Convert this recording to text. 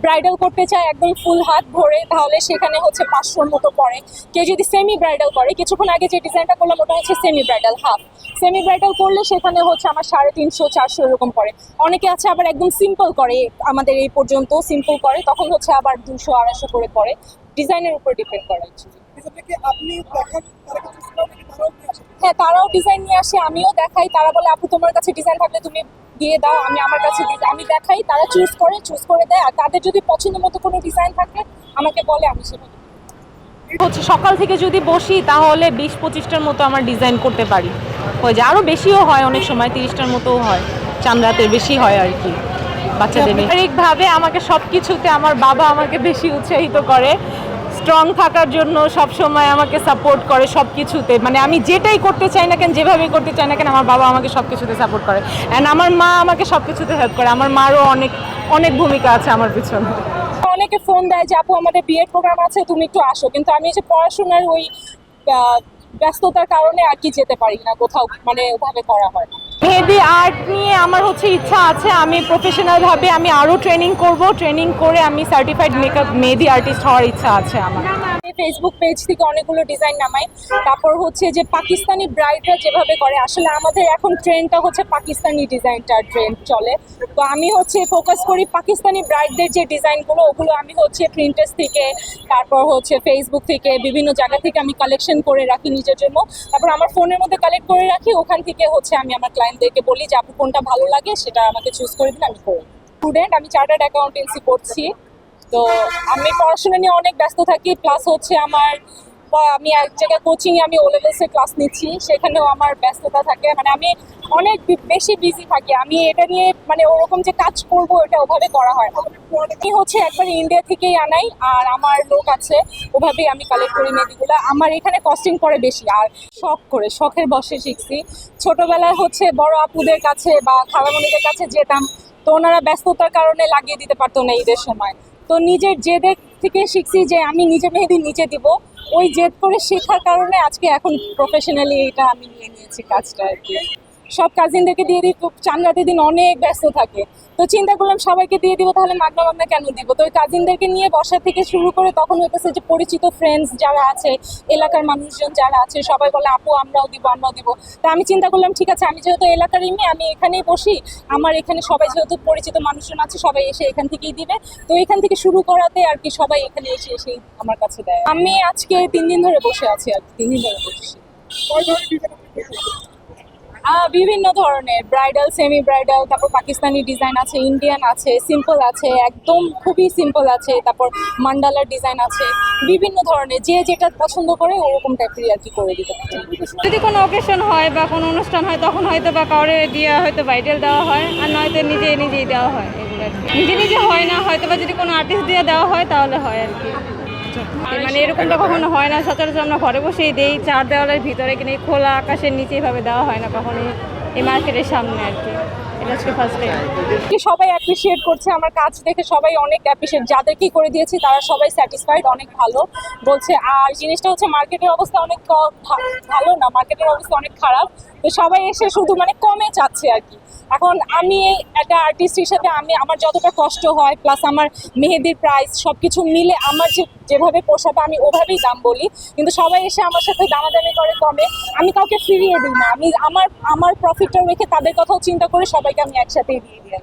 Bridal করতে চায় একদম ফুল হাত ভরে, তাহলে সেখানে হচ্ছে 500-র মতো পড়ে। কেউ যদি সেমি ব্রাইডাল করে, কিছুক্ষণ আগে যে ডিজাইনটা করলাম ওটা হচ্ছে semi bridal half. Semi bridal করলে সেখানে হচ্ছে আমার 350-400 এরকম পড়ে। অনেকে আছে আবার একদম সিম্পল করে, আমাদের এই পর্যন্ত সিম্পল করে, তখন হচ্ছে আবার 200-250 করে পড়ে। ডিজাইনের উপর ডিপেন্ড করে অ্যাকচুয়ালি। হ্যাঁ, তারাও ডিজাইন নিয়ে আসে, আমিও দেখাই। তারা বলে আপু তোমার কাছে ডিজাইন থাকলে তুমি দিয়ে দাও, আমি আমার কাছে আমি দেখাই, তারা চুজ করে দেয়। আর তাদের যদি পছন্দ মতো কোনো ডিজাইন থাকে আমাকে বলে, আমি সেটা হচ্ছে সকাল থেকে যদি বসি তাহলে 20-25টার মতো আমার ডিজাইন করতে পারি, হয়ে যায়। আরও বেশিও হয়, অনেক সময় 30টার মতোও হয়, চাঁদ রাতের বেশি হয় আর কি বাচ্চাদের নিয়ে। শারীরিকভাবে আমাকে সব কিছুতে আমার বাবা আমাকে বেশি উৎসাহিত করে, স্ট্রং থাকার জন্য সব সময় আমাকে সাপোর্ট করে সব কিছুতে। মানে আমি যেটাই করতে চাই না কেন, যেভাবেই করতে চাই না কেন, আমার বাবা আমাকে সব কিছুতে সাপোর্ট করে। অ্যান্ড আমার মা আমাকে সব কিছুতে হেল্প করে। আমার মারও অনেক অনেক ভূমিকা আছে আমার পিছনে। অনেকে ফোন দেয় যে আপু আমাদের বিয়ের প্রোগ্রাম আছে, তুমি একটু আসো, কিন্তু আমি যে পড়াশোনার ওই ব্যস্ততার কারণে আর কি যেতে পারি না কোথাও, মানে ওভাবে করা হয়। মেহেদি আর্ট নিয়ে আমার হচ্ছে ইচ্ছা আছে, আমি প্রফেশনালভাবে আমি আরও ট্রেনিং করব, ট্রেনিং করে আমি সার্টিফাইড মেকআপ মেহেদি আর্টিস্ট হওয়ার ইচ্ছা আছে আমার। ফেসবুক পেজ থেকে অনেকগুলো ডিজাইন নামাই। তারপর হচ্ছে যে পাকিস্তানি ব্রাইডরা যেভাবে করে, আসলে আমাদের এখন ট্রেন্ডটা হচ্ছে পাকিস্তানি ডিজাইনটার ট্রেন্ড চলে। তো আমি হচ্ছে ফোকাস করি পাকিস্তানি ব্রাইডদের যে ডিজাইনগুলো, ওগুলো আমি হচ্ছে প্রিন্টার্স থেকে, তারপর হচ্ছে ফেসবুক থেকে, বিভিন্ন জায়গা থেকে আমি কালেকশন করে রাখি নিজের জন্য। তারপর আমার ফোনের মধ্যে কালেক্ট করে রাখি, ওখান থেকে হচ্ছে আমি আমার ক্লায়েন্টদেরকে বলি যে আপু কোনটা ভালো লাগে সেটা আমাকে চুজ করে দিন, আমি করি। স্টুডেন্ট, আমি চার্টার্ড অ্যাকাউন্টেন্সি করছি। তো আমি পড়াশোনা নিয়ে অনেক ব্যস্ত থাকি, প্লাস হচ্ছে আমি এক জায়গায় কোচিং, আমি ও লেভেলসের ক্লাস নিচ্ছি, সেখানেও আমার ব্যস্ততা থাকে। মানে আমি অনেক বেশি বিজি থাকি। আমি এটা নিয়ে মানে ওরকম যে কাজ করবো এটা ওভাবে করা হয় না। আমি হচ্ছে একবার ইন্ডিয়া থেকেই আনাই, আর আমার লোক আছে, ওভাবেই আমি কালেক্ট করি মেহেদিগুলো। আমার এখানে কস্টিং পড়ে বেশি, আর শখের বসে শিখছি। ছোটবেলায় হচ্ছে বড় আপুদের কাছে বা খালামণিদের কাছে যেতাম, তো ওনারা ব্যস্ততার কারণে লাগিয়ে দিতে পারতো না ঈদের সময়। তো নিজের জেদের থেকে শিখছি যে আমি নিজে মেহেদি নিজে দিব। ওই জেদ করে শেখার কারণে আজকে এখন প্রফেশনালি এটা আমি নিয়ে নিয়েছি কাজটা আর কি। সব কাজিনদেরকে দিয়ে দিই, চাঁদ রাতের দিন অনেক ব্যস্ত থাকে। তো চিন্তা করলাম সবাইকে দিয়ে দিব, তাহলে মাগনা কেন দিব। তো ওই কাজিনদেরকে নিয়ে বসা থেকে শুরু করে তখন হইতেছে যে পরিচিত ফ্রেন্ডস যারা আছে, এলাকার মানুষজন যারা আছে, সবাই বলে আপু আমরাও দিব। তো আমি চিন্তা করলাম ঠিক আছে, আমি যেহেতু এলাকারই মেয়ে, আমি এখানেই বসি, আমার এখানে সবাই যেহেতু পরিচিত মানুষজন আছে, সবাই এসে এখান থেকেই দিবে। তো এখান থেকে শুরু করাতে আর কি সবাই এখানে এসে আমার কাছে দেয়। আমি আজকে 3 দিন ধরে বসে আছি আর কি, 3 দিন ধরে বসেছি। বিভিন্ন ধরনের ব্রাইডাল, সেমি ব্রাইডাল, তারপর পাকিস্তানি ডিজাইন আছে, ইন্ডিয়ান আছে, সিম্পল আছে, একদম খুবই সিম্পল আছে, তারপর মান্ডালার ডিজাইন আছে, বিভিন্ন ধরনের যে যেটা পছন্দ করে ওরকম টাইপের আর কি করে দিতে পারি। যদি কোনো অকেশন হয় বা কোনো অনুষ্ঠান হয় তখন হয়তো বা কাউরে দিয়ে হয়তো ব্রাইডাল দেওয়া হয়, আর নয়তো নিজেই দেওয়া হয়। এগুলো নিজে হয় না, হয়তো বা যদি কোনো আর্টিস্ট দিয়ে দেওয়া হয় তাহলে হয় আর কি। মানে এরকমটা কখনো হয় না, সচরাচর আমরা ঘরে বসেই দেই, 4 দেওয়ালের ভিতরে কিনে, খোলা আকাশের নিচে এভাবে দেওয়া হয় না কখনোই এই মার্কেটের সামনে আর কি। এটা হচ্ছে ফার্স্ট টাইম। সবাই অ্যাপ্রিসিয়েট করছে আমার কাজ দেখে, সবাই অনেক অ্যাপ্রিসিয়েট, যাদেরকেই করে দিয়েছি তারা সবাই স্যাটিসফাইড, অনেক ভালো বলছে। আর জিনিসটা হচ্ছে মার্কেটের অবস্থা অনেক ভালো না, মার্কেটের অবস্থা অনেক খারাপ। তো সবাই এসে শুধু মানে কমে চাচ্ছে আর কি। এখন আমি একটা আর্টিস্ট হিসেবে আমার যতটা কষ্ট হয়, প্লাস আমার মেহেদির প্রাইস সব কিছু মিলে আমার যেভাবে পোষাবে আমি ওভাবেই দাম বলি, কিন্তু সবাই এসে আমার সাথে দামাদামি করে কমে। আমি কাউকে ফিরিয়ে দিই না, আমি আমার প্রফিটটা রেখে তাদের কথাও চিন্তা করে সবাইকে আমি একসাথেই দিয়ে দিই।